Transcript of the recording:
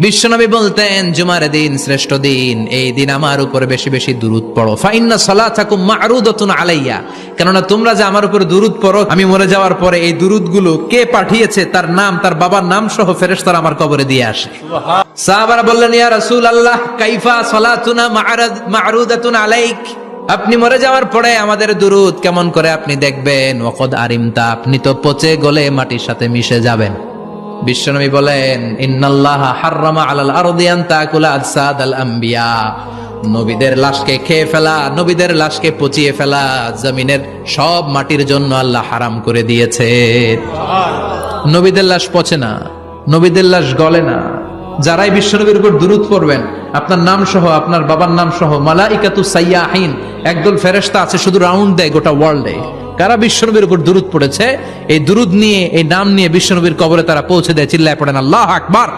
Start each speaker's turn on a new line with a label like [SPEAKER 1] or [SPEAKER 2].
[SPEAKER 1] বিশ্বনবী বলতেন জুমার দিন শ্রেষ্ঠ দিন, এই দিন আমার উপরে বেশি বেশি দুরূদ পড়ো। ফাইন্না সালাতাকুম মা'রুদাতুন আলাইয়া, কেননা তোমরা যে আমার উপরে দুরূদ পড়ো, আমি মরে যাওয়ার পরে এই দুরূদগুলো কে পাঠিয়েছে তার নাম, তার বাবার নাম সহ ফেরেশতারা আমার কবরে দিয়ে আসে। সাহাবারা বললেন, ইয়া রাসূলুল্লাহ কাইফা সালাতুনা মা'রুদাতুন আলাইক, আপনি মরে যাওয়ার পরে আমাদের দুরূদ কেমন করে আপনি দেখবেন? ওয়াকাদ আরিমতা, আপনি তো পচে গলে মাটির সাথে মিশে যাবেন। বিশ্বনবী বলেন, ইন্নাল্লাহা হাররামা আলাল আরদি আন তাকুলা আজসাদাল আম্বিয়া, নবীদের লাশকে খেয়ে ফেলা, নবীদের লাশকে পচিয়ে ফেলা জমিনের সব মাটির জন্য আল্লাহ হারাম করে দিয়েছে। নবীদের লাশ পচে না, নবীদের লাশ গলে না। যারাই বিশ্বনবীর উপর দুরূদ পড়বেন, আপনার নাম সহ, আপনার বাবার নাম সহ, মালাইকাতু সাইয়াহিন, একদল ফেরেশতা আছে শুধু রাউন্ড দেয় গোটা ওয়ার্ল্ডে। কারা বিশ্বনবীর উপর দুরূদ পড়েছে, এই দুরূদ নিয়ে, এই নাম নিয়ে বিশ্বনবীর কবরে তারা পৌঁছে দেয়। চিল্লায় পড়েন আল্লাহু আকবার।